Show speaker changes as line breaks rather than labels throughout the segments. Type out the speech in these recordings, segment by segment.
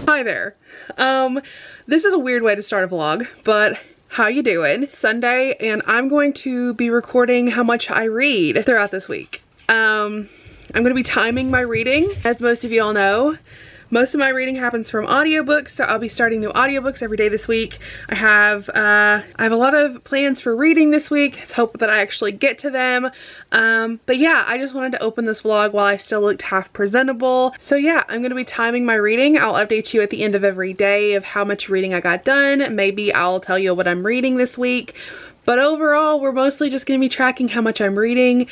Hi there. This is a weird way to start a vlog, but how you doing? It's Sunday, and I'm going to be recording how much I read throughout this week. I'm gonna be timing my reading. As most of you all know, most of my reading happens from audiobooks, so I'll be starting new audiobooks every day this week. I have a lot of plans for reading this week. Let's hope that I actually get to them. But yeah, I just wanted to open this vlog while I still looked half presentable. So yeah, I'm gonna be timing my reading. I'll update you at the end of every day of how much reading I got done. Maybe I'll tell you what I'm reading this week. But overall, we're mostly just gonna be tracking how much I'm reading.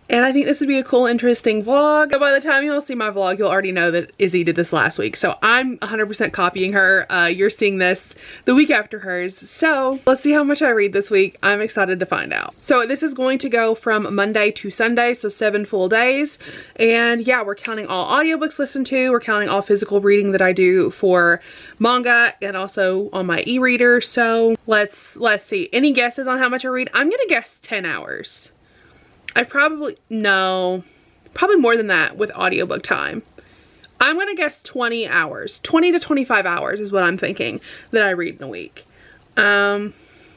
And I think this would be a cool, interesting vlog. But by the time you'll see my vlog, you'll already know that Izzy did this last week. So I'm 100% copying her. You're seeing this the week after hers. So let's see how much I read this week. I'm excited to find out. So this is going to go from Monday to Sunday, so 7 full days. And yeah, we're counting all audiobooks listened to. We're counting all physical reading that I do for manga and also on my e-reader. So let's see. Any guesses on how much I read? I'm gonna guess 10 hours. Probably more than that with audiobook time. I'm gonna guess 20 hours. 20 to 25 hours is what I'm thinking that I read in a week. The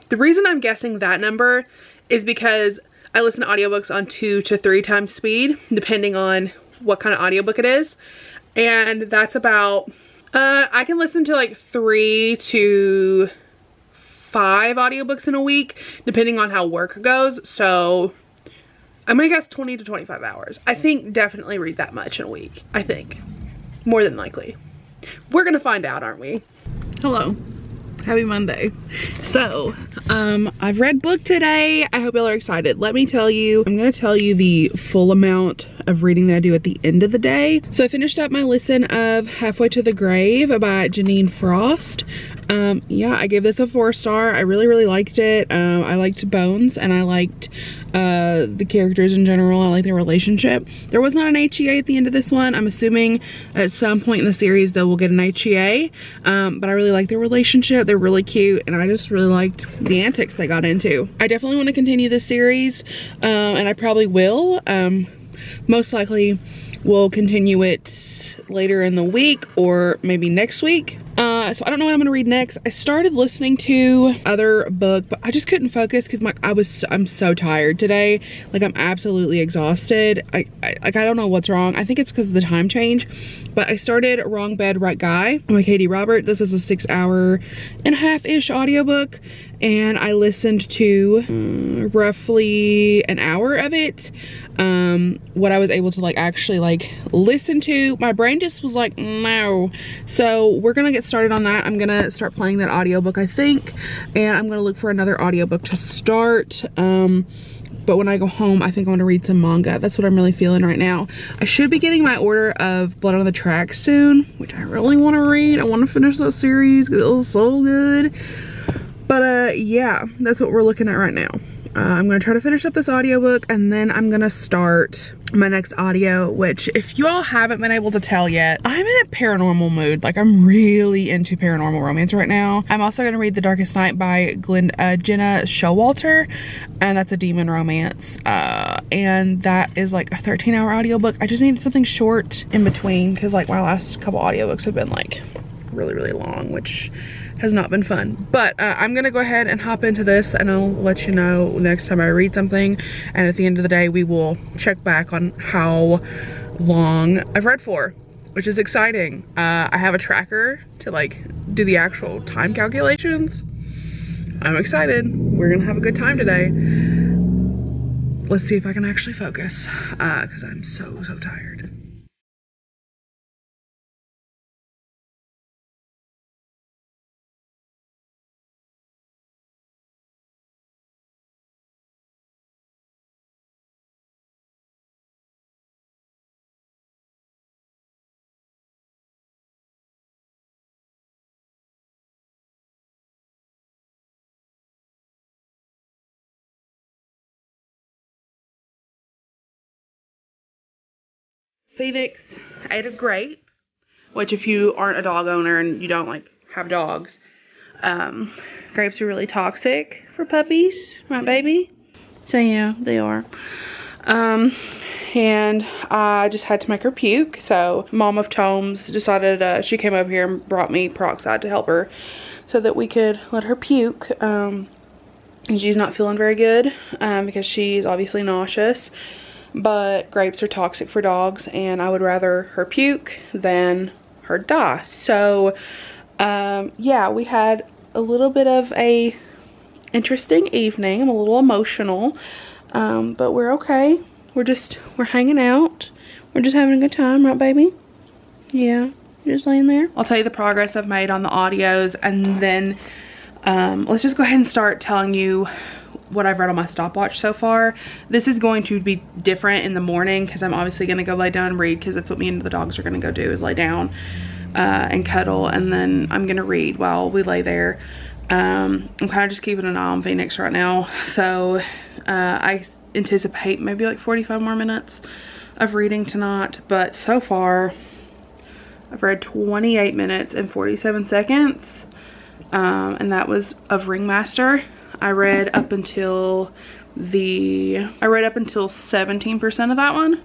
reason I'm guessing that number is because I listen to audiobooks on 2 to 3 times speed, depending on what kind of audiobook it is. And that's about, I can listen to like 3 to 5 audiobooks in a week, depending on how work goes. So I'm gonna guess 20 to 25 hours. I think definitely read that much in a week. I think. More than likely. We're gonna find out, aren't we? Hello. Happy Monday. So, I've read book today. I hope y'all are excited. Let me tell you, I'm gonna tell you the full amount of reading that I do at the end of the day. So I finished up my listen of Halfway to the Grave by Janine Frost. Yeah, I gave this a 4-star. I really liked it. I liked Bones, and I liked the characters in general. I like their relationship. There was not an HEA at the end of this one. I'm assuming at some point in the series they will get an HEA, but I really like their relationship. They're really cute, and I just really liked the antics they got into. I definitely want to continue this series, and I probably will. Most likely we'll continue it later in the week or maybe next week. So I don't know what I'm gonna read next. I started listening to other book, but I just couldn't focus because I'm so tired today. Like, I'm absolutely exhausted. I don't know what's wrong. I think it's because of the time change. But I started Wrong Bed, Right Guy by Katie Robert. This is a 6.5-hour-ish audiobook, and I listened to roughly an hour of it. What I was able to actually listen to, my brain just was like, no. So we're gonna get started on that. I'm gonna start playing that audiobook, I think, and I'm gonna look for another audiobook to start. But when I go home, I think I want to read some manga. That's what I'm really feeling right now. I should be getting my order of Blood on the Tracks soon, which I really want to read. I want to finish that series because it was so good. But yeah, that's what we're looking at right now. I'm going to try to finish up this audiobook, and then I'm going to start my next audio, which, if you all haven't been able to tell yet, I'm in a paranormal mood. Like, I'm really into paranormal romance right now. I'm also going to read The Darkest Night by Jenna Showalter, and that's a demon romance. And that is like a 13-hour audiobook. I just needed something short in between because my last couple audiobooks have been really long, which has not been fun. But I'm gonna go ahead and hop into this, and I'll let you know next time I read something. And at the end of the day, we will check back on how long I've read for, which is exciting. I have a tracker to do the actual time calculations. I'm excited. We're gonna have a good time today. Let's see if I can actually focus, because I'm so tired. Phoenix ate a grape, which, if you aren't a dog owner and you don't have dogs, grapes are really toxic for puppies, right, baby? So yeah, they are. and I just had to make her puke. So Mom of Tomes decided she came over here and brought me peroxide to help her so that we could let her puke. And she's not feeling very good because she's obviously nauseous. But grapes are toxic for dogs, and I would rather her puke than her die. So yeah, we had a little bit of a interesting evening. I'm a little emotional, but we're okay. We're hanging out. We're just having a good time, right, baby? Yeah, you're just laying there. I'll tell you the progress I've made on the audios, and then let's just go ahead and start telling you what I've read on my stopwatch so far. This is going to be different in the morning because I'm obviously going to go lay down and read, because that's what me and the dogs are going to go do, is lay down and cuddle, and then I'm going to read while we lay there. I'm kind of just keeping an eye on Phoenix right now, so I anticipate maybe like 45 more minutes of reading tonight, but so far I've read 28 minutes and 47 seconds, and that was of Ringmaster. I read up until 17% of that one.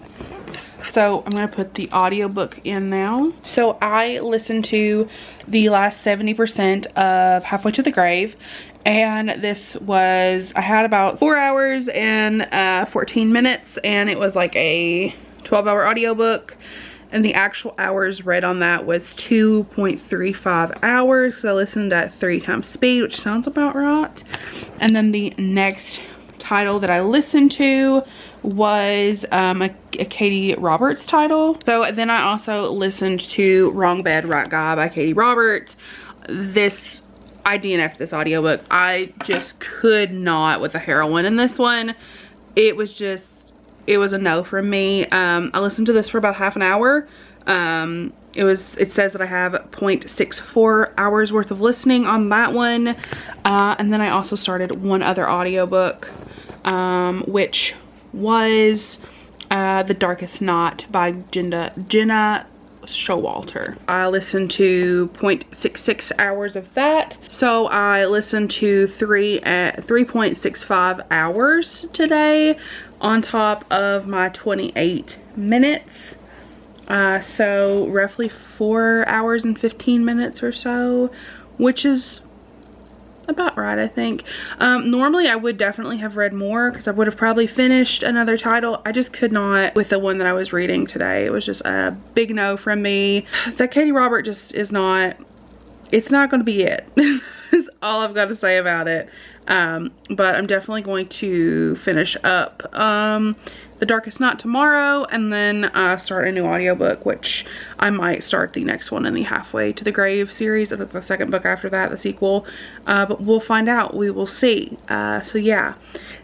So I'm going to put the audiobook in now. So I listened to the last 70% of Halfway to the Grave. And this was, I had about 4 hours and 14 minutes. And it was like a 12-hour audiobook. And the actual hours read on that was 2.35 hours. So I listened at 3 times speed, which sounds about right. And then the next title that I listened to was a Katie Roberts title. So then I also listened to Wrong Bed, Right Guy by Katie Roberts. I DNF'd this audiobook. I just could not with the heroine in this one. It was a no from me. I listened to this for about half an hour. It says that I have 0.64 hours worth of listening on that one. And then I also started one other audiobook, which was The Darkest Night by Jenna Showalter. I listened to 0.66 hours of that. So I listened to 3.65 hours today on top of my 28 minutes. So roughly 4 hours and 15 minutes or so, which is about right, I think. Normally I would definitely have read more because I would have probably finished another title. I just could not with the one that I was reading today. It was just a big no from me. That Katie Robert just is not, it's not going to be it. That's all I've got to say about it. But I'm definitely going to finish up The Darkest Night tomorrow, and then start a new audiobook, which I might start the next one in the Halfway to the Grave series. I think the second book after that, the sequel. But we'll find out. We will see. So yeah,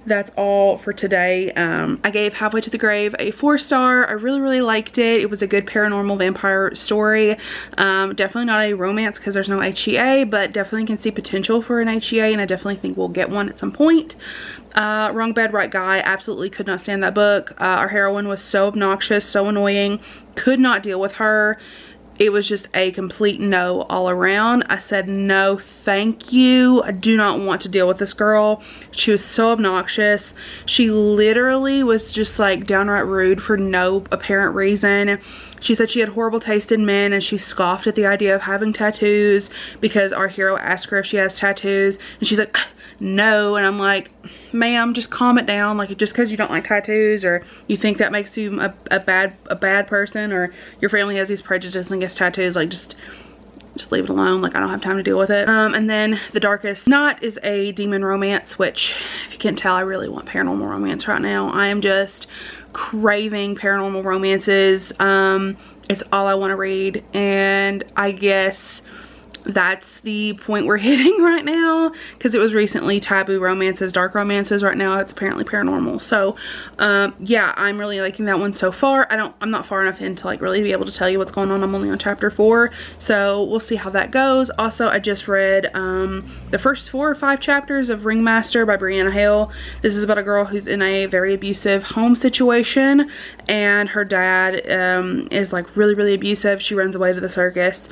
that's all for today. I gave Halfway to the Grave a 4-star. I really, really liked it. It was a good paranormal vampire story. Definitely not a romance because there's no HEA, but definitely can see potential for an HEA, and I definitely think we'll get one at some point. Wrong Bed, Right Guy, absolutely could not stand that book. Our heroine was so obnoxious, so annoying, could not deal with her. It was just a complete no all around. I said no thank you. I do not want to deal with this girl. She was so obnoxious. She literally was just like downright rude for no apparent reason. She said she had horrible taste in men, and she scoffed at the idea of having tattoos because our hero asked her if she has tattoos, and she's like, no. And I'm like, ma'am, just calm it down. Like, just because you don't like tattoos or you think that makes you a bad person, or your family has these prejudices against tattoos, like just leave it alone. Like, I don't have time to deal with it. And then The Darkest Night is a demon romance, which, if you can't tell, I really want paranormal romance right now. I am just craving paranormal romances. It's all I want to read, and I guess that's the point we're hitting right now, because it was recently taboo romances, dark romances. Right now it's apparently paranormal. So yeah, I'm really liking that one so far. I'm not far enough in to like really be able to tell you what's going on. I'm only on chapter 4, so we'll see how that goes. Also, I just read the first 4 or 5 chapters of Ringmaster by Brianna Hale. This is about a girl who's in a very abusive home situation, and her dad is like really, really abusive. She runs away to the circus.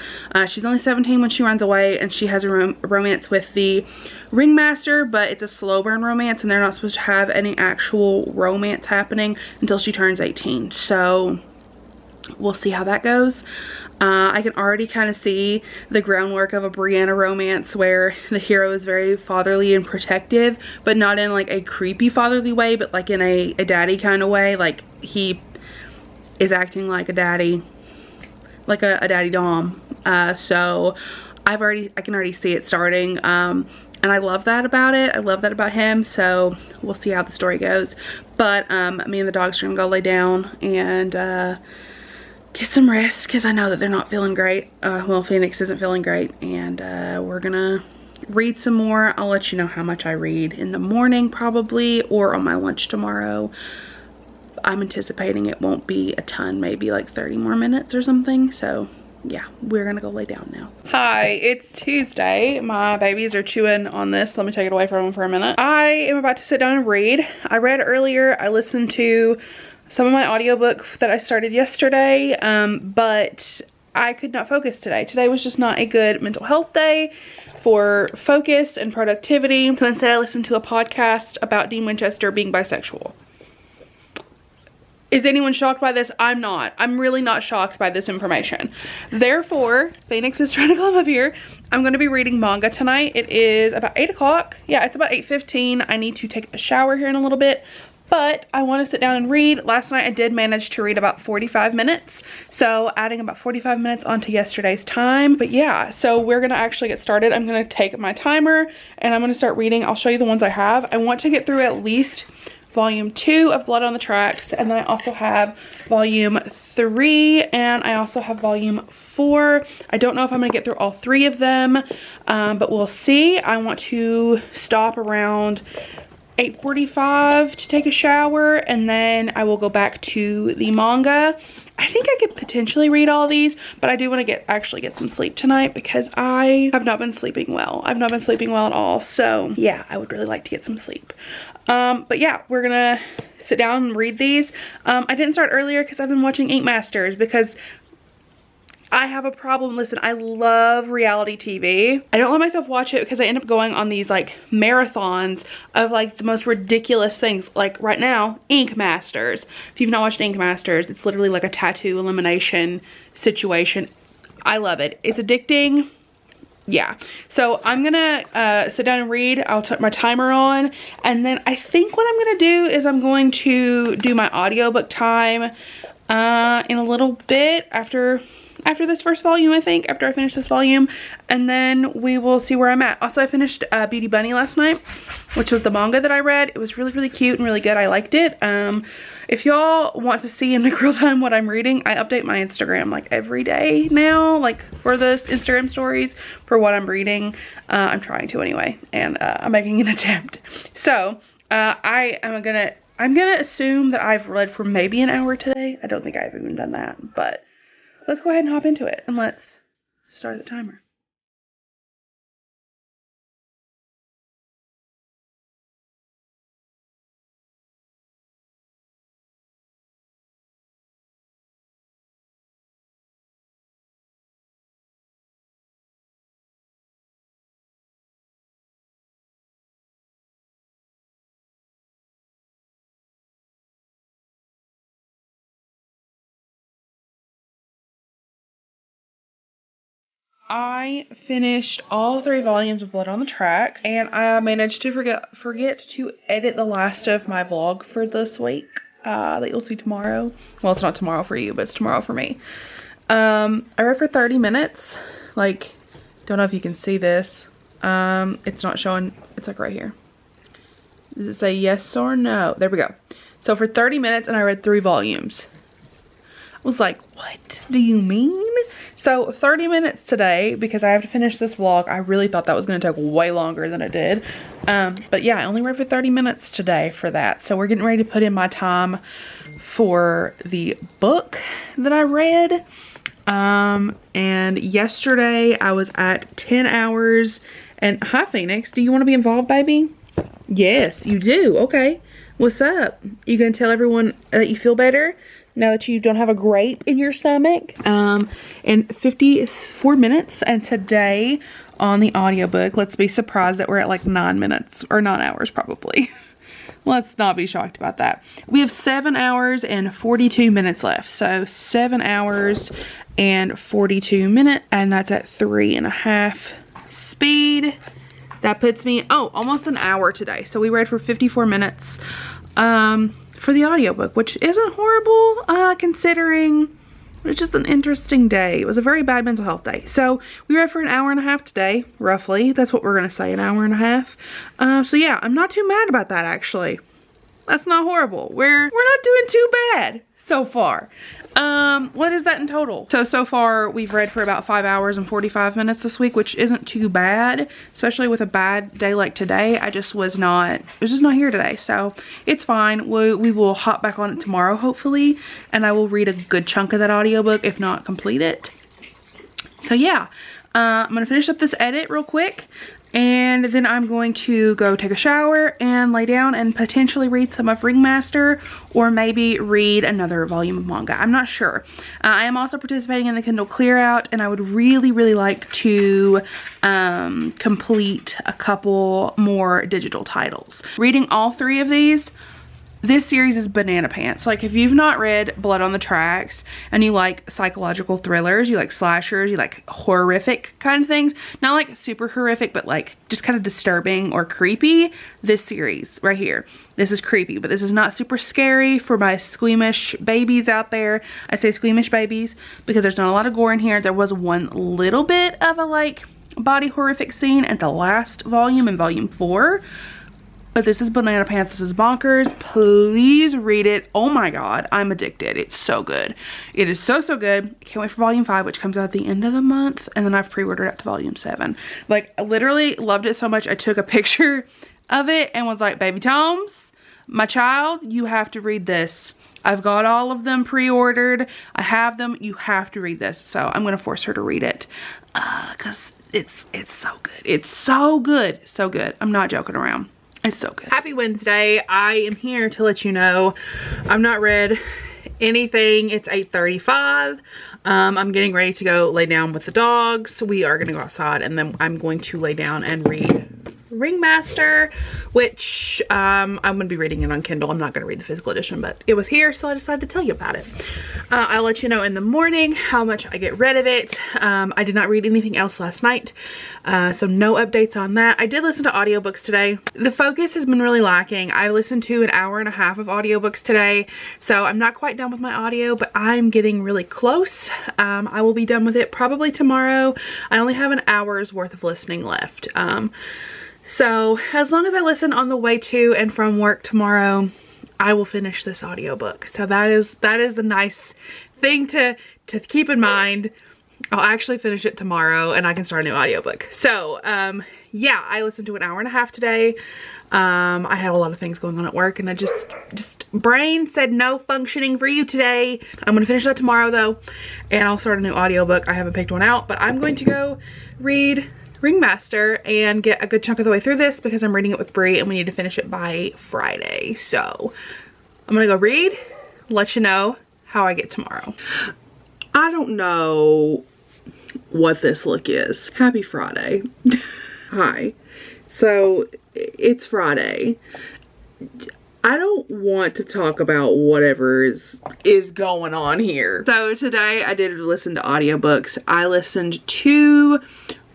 She's only 17 when she
runs away and she has a romance with the ringmaster, but it's a slow burn romance and they're not supposed to have any actual romance happening until she turns 18. So we'll see how that goes. I can already kind of see the groundwork of a Brianna romance where the hero is very fatherly and protective, but not in like a creepy fatherly way, but like in a daddy kind of way. Like he is acting like a daddy, like a daddy dom. So I can already see it starting. And I love that about it. I love that about him. So we'll see how the story goes. But me and the dogs are gonna go lay down and get some rest because I know that they're not feeling great. Well, Phoenix isn't feeling great, and we're gonna read some more. I'll let you know how much I read in the morning probably, or on my lunch tomorrow. I'm anticipating it won't be a ton, maybe like 30 more minutes or something. So yeah, we're gonna go lay down now. Hi, it's Tuesday. My babies are chewing on this. Let me take it away from them for a minute. I am about to sit down and read. I read earlier. I listened to some of my audiobook that I started yesterday, but I could not focus today. Today was just not a good mental health day for focus and productivity. So instead I listened to a podcast about Dean Winchester being bisexual. Is anyone shocked by this? I'm not. I'm really not shocked by this information. Therefore, Phoenix is trying to come up here. I'm going to be reading manga tonight. It is about 8 o'clock. Yeah, it's about 8:15. I need to take a shower here in a little bit. But I want to sit down and read. Last night I did manage to read about 45 minutes. So adding about 45 minutes onto yesterday's time. But yeah, so we're going to actually get started. I'm going to take my timer and I'm going to start reading. I'll show you the ones I have. I want to get through at least volume 2 of Blood on the Tracks. And then I also have volume 3 and I also have volume 4. I don't know if I'm going to get through all 3 of them, but we'll see. I want to stop around 8:45 to take a shower, and then I will go back to the manga. I think I could potentially read all these, but I do want to actually get some sleep tonight because I have not been sleeping well. I've not been sleeping well at all. So yeah, I would really like to get some sleep. But yeah, we're gonna sit down and read these. I didn't start earlier because I've been watching Ink Masters because I have a problem. Listen, I love reality TV. I don't let myself watch it because I end up going on these like marathons of like the most ridiculous things. Like right now, Ink Masters. If you've not watched Ink Masters, it's literally like a tattoo elimination situation. I love it. It's addicting. Yeah. So I'm gonna sit down and read. I'll put my timer on. And then I think what I'm gonna do is I'm going to do my audiobook time in a little bit after this first volume, I think, after I finish this volume, and then we will see where I'm at. Also, I finished Beauty Bunny last night, which was the manga that I read. It was really, really cute and really good. I liked it. If y'all want to see in like real time what I'm reading, I update my Instagram like every day now, like for this Instagram stories for what I'm reading. I'm trying to anyway, and I'm making an attempt. So, I'm gonna assume that I've read for maybe an hour today. I don't think I've even done that, but let's go ahead and hop into it and let's start the timer. I finished all 3 volumes of Blood on the Tracks, and I managed to forget to edit the last of my vlog for this week that you'll see tomorrow. Well, it's not tomorrow for you, but it's tomorrow for me. I read for 30 minutes. Like, don't know if you can see this. It's not showing. It's like right here. Does it say yes or no? There we go. So for 30 minutes, and I read 3 volumes. I was like, what do you mean? So 30 minutes today, because I have to finish this vlog. I really thought that was going to take way longer than it did. But yeah, I only read for 30 minutes today for that. So we're getting ready to put in my time for the book that I read. And yesterday I was at 10 hours. And hi, Phoenix. Do you want to be involved, baby? Yes, you do. Okay. What's up? You gonna tell everyone that you feel better? now that you don't have a grape in your stomach. And 54 minutes. And today on the audiobook, let's be surprised that we're at like 9 minutes or 9 hours probably. Let's not be shocked about that. We have 7 hours and 42 minutes left. So 7 hours and 42 minutes, and that's at 3.5 speed. That puts me, almost an hour today. So we read for 54 minutes for the audiobook, which isn't horrible considering it was just an interesting day. It was a very bad mental health day. So we read for an hour and a half today, roughly. That's what we're gonna say, an hour and a half. So yeah, I'm not too mad about that actually. That's not horrible. We're not doing too bad so far. What is that in total? So far we've read for about 5 hours and 45 minutes this week, which isn't too bad, especially with a bad day like today. I was just not here today, so it's fine. We will hop back on it tomorrow hopefully, and I will read a good chunk of that audiobook, if not complete it. So yeah, I'm gonna finish up this edit real quick, and then I'm going to go take a shower and lay down and potentially read some of Ringmaster, or maybe read another volume of manga. I'm not sure. I am also participating in the Kindle Clear Out, and I would really, really like to complete a couple more digital titles. Reading all 3 of these, this series is banana pants. Like, if you've not read Blood on the Tracks and you like psychological thrillers, you like slashers, you like horrific kind of things, not like super horrific, but like just kind of disturbing or creepy, this series right here, this is creepy, but this is not super scary for my squeamish babies out there. I say squeamish babies because there's not a lot of gore in here. There was one little bit of a like body horrific scene at the last volume, in volume 4. But this is banana pants. This is bonkers. Please read it. Oh my god, I'm addicted. It's so good. It is so good. Can't wait for volume 5, which comes out at the end of the month, and then I've pre-ordered up to volume 7. Like, I literally loved it so much I took a picture of it and was like, baby Tomes, my child, you have to read this. I've got all of them pre-ordered. I have them. You have to read this. So I'm gonna force her to read it because it's so good. It's so good. So good. I'm not joking around. It's so good. Happy Wednesday. I am here to let you know I've not read anything. It's 8:35. I'm getting ready to go lay down with the dogs. We are gonna go outside, and then I'm going to lay down and read Ringmaster, which I'm gonna be reading it on Kindle. I'm not gonna read the physical edition, but it was here, so I decided to tell you about it. I'll let you know in the morning how much I get rid of it. I did not read anything else last night, so no updates on that. I did listen to audiobooks today. The focus has been really lacking. I listened to an hour and a half of audiobooks today, so I'm not quite done with my audio, but I'm getting really close. I will be done with it probably tomorrow. I only have an hour's worth of listening left. So as long as I listen on the way to and from work tomorrow, I will finish this audiobook. So that is a nice thing to keep in mind. I'll actually finish it tomorrow and I can start a new audiobook. So yeah, I listened to an hour and a half today. I had a lot of things going on at work, and I just brain said no functioning for you today. I'm gonna finish that tomorrow though, and I'll start a new audiobook. I haven't picked one out, but I'm going to go read Ringmaster and get a good chunk of the way through this because I'm reading it with Brie and we need to finish it by Friday. So I'm gonna go read, let you know how I get tomorrow. I don't know what this look is. Happy Friday. Hi. So it's Friday. I don't want to talk about whatever is going on here. So today I did listen to audiobooks. I listened to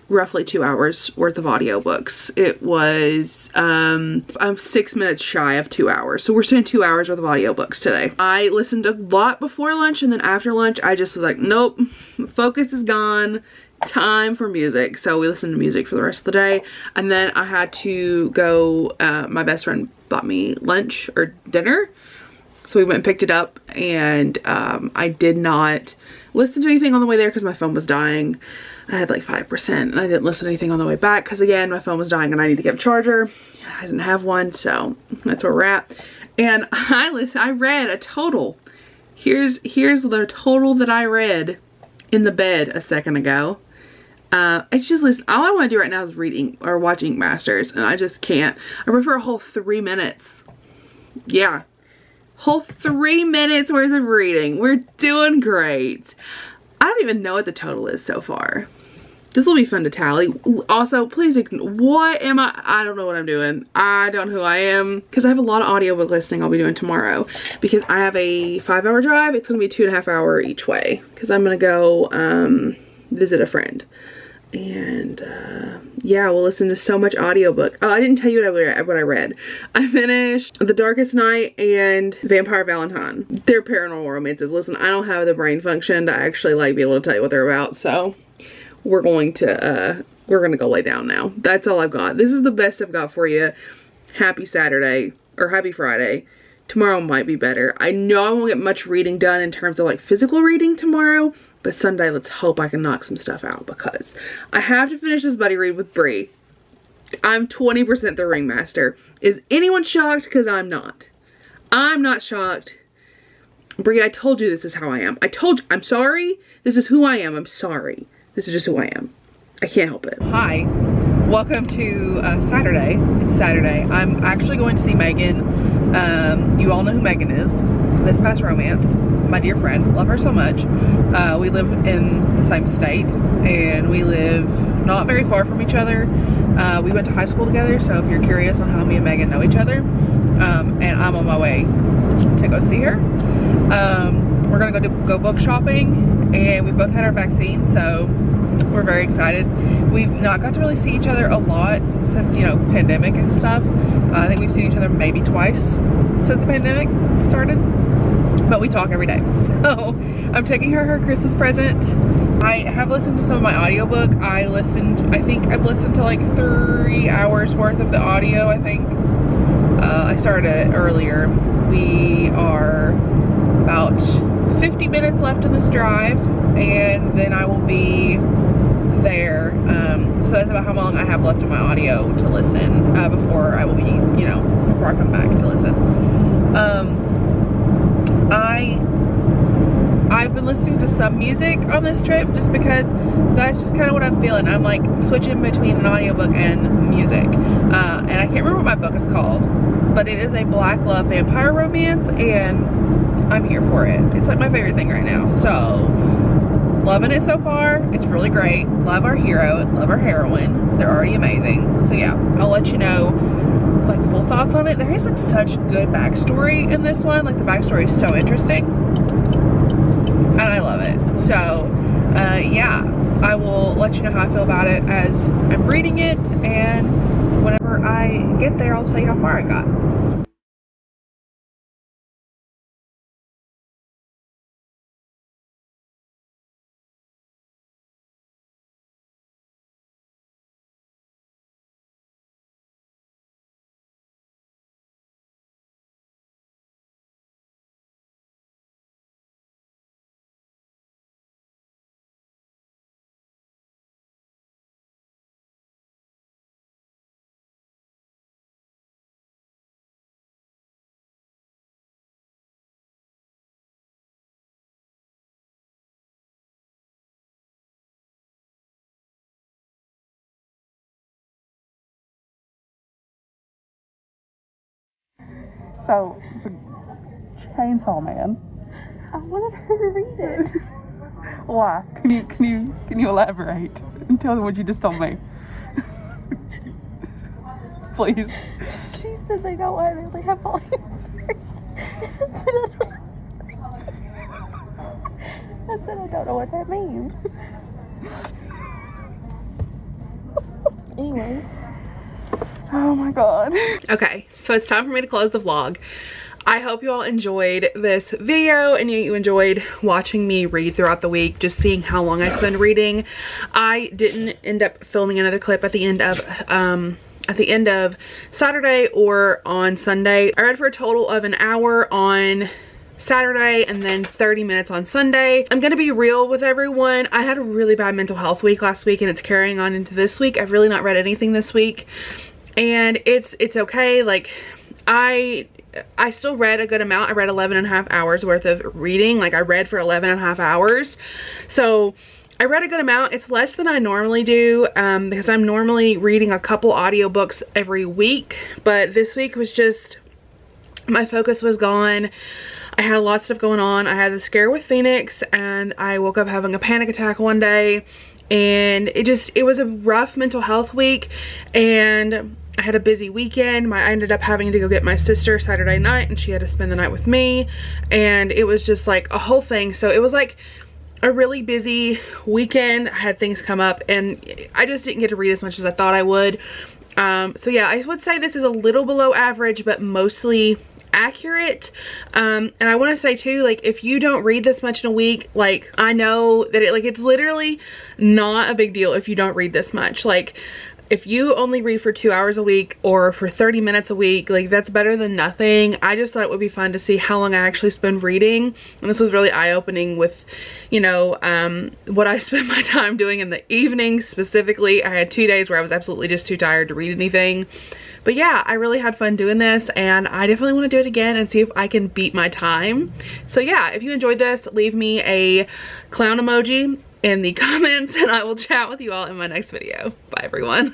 roughly 2 hours worth of audiobooks. It was, I'm 6 minutes shy of 2 hours. So we're saying 2 hours worth of audiobooks today. I listened a lot before lunch, and then after lunch, I just was like, nope, focus is gone. Time for music. So we listened to music for the rest of the day. And then I had to go, my best friend bought me lunch or dinner. So we went and picked it up, and I did not listen to anything on the way there because my phone was dying. I had like 5%, and I didn't listen to anything on the way back because, again, my phone was dying and I need to get a charger. I didn't have one, so that's where we're at. And I read a total. Here's the total that I read in the bed a second ago. It's just, listen, all I want to do right now is reading or watching Masters, and I just can't. I read for a whole 3 minutes. Yeah.
Whole 3 minutes worth of reading. We're doing great. I don't even know what the total is so far. This will be fun to tally. Also, please, what am I don't know what I'm doing. I don't know who I am. Because I have a lot of audiobook listening I'll be doing tomorrow. Because I have a 5-hour drive. It's going to be 2.5 hour each way. Because I'm going to go visit a friend. And yeah, we'll listen to so much audiobook. Oh, I didn't tell you what I read. I finished The Darkest Night and Vampire Valentine. They're paranormal romances. Listen, I don't have the brain function to actually like be able to tell you what they're about. So we're going to go lay down now. That's all I've got. This is the best I've got for you. Happy Saturday or happy Friday. Tomorrow might be better. I know I won't get much reading done in terms of like physical reading tomorrow, but Sunday, let's hope I can knock some stuff out because I have to finish this buddy read with Bree. I'm 20% the Ringmaster. Is anyone shocked? Because I'm not. I'm not shocked. Bree, I told you this is how I am. I told you. I'm sorry. This is who I am. I'm sorry. This is just who I am. I can't help it. Hi. Welcome to Saturday. It's Saturday. I'm actually going to see Megan. You all know who Megan is. This Past Romance. My dear friend. Love her so much. We live in the same state. And we live not very far from each other. We went to high school together. So if you're curious on how me and Megan know each other. And I'm on my way to go see her. We're going to go book shopping. And we both had our vaccine. So we're very excited. We've not got to really see each other a lot since, you know, pandemic and stuff. I think we've seen each other maybe twice since the pandemic started, but we talk every day. So I'm taking her Christmas present. I have listened to some of my audiobook. I think I've listened to like 3 hours worth of the audio, I think. I started it earlier. We are about 50 minutes left in this drive, and then I will be there. So that's about how long I have left in my audio to listen before I will be, you know, before I come back to listen. I've been listening to some music on this trip just because that's just kind of what I'm feeling. I'm like switching between an audiobook and music. And I can't remember what my book is called, but it is a Black Love vampire romance, and I'm here for it. It's like my favorite thing right now. So loving it so far. It's really great. Love our hero, love our heroine. They're already amazing. So yeah, I'll let you know like full thoughts on it. There is like such good backstory in this one. Like the backstory is so interesting, and I love it. So yeah, I will let you know how I feel about it as I'm reading it, and whenever I get there, I'll tell you how far I got. So, it's a Chainsaw Man.
I wanted her to read it.
Why? Can you elaborate and tell them what you just told me? Please.
She said they don't want to really have volume 3. I said I don't know what that means. Anyway.
Oh my god. Okay, so it's time for me to close the vlog. I hope you all enjoyed this video and you enjoyed watching me read throughout the week, just seeing how long I spend reading. I didn't end up filming another clip at the end of Saturday or on Sunday. I read for a total of an hour on Saturday and then 30 minutes on Sunday. I'm gonna be real with everyone. I had a really bad mental health week last week and it's carrying on into this week. I've really not read anything this week. And it's okay. Like I still read a good amount. I read 11.5 hours worth of reading. Like I read for 11.5 hours. So I read a good amount. It's less than I normally do because I'm normally reading a couple audiobooks every week. But this week was just, my focus was gone. I had a lot of stuff going on. I had the scare with Phoenix, and I woke up having a panic attack one day, and it was a rough mental health week, and I had a busy weekend. I ended up having to go get my sister Saturday night, and she had to spend the night with me, and it was just like a whole thing. So it was like a really busy weekend. I had things come up, and I just didn't get to read as much as I thought I would. So yeah, I would say this is a little below average, but mostly accurate. And I want to say too, like, if you don't read this much in a week, like, I know that it's literally not a big deal if you don't read this much. Like, if you only read for 2 hours a week or for 30 minutes a week, like, that's better than nothing. I just thought it would be fun to see how long I actually spend reading. And this was really eye-opening with, you know, what I spent my time doing in the evening specifically. I had 2 days where I was absolutely just too tired to read anything. But yeah, I really had fun doing this, and I definitely want to do it again and see if I can beat my time. So yeah, if you enjoyed this, leave me a clown emoji in the comments, and I will chat with you all in my next video. Bye everyone.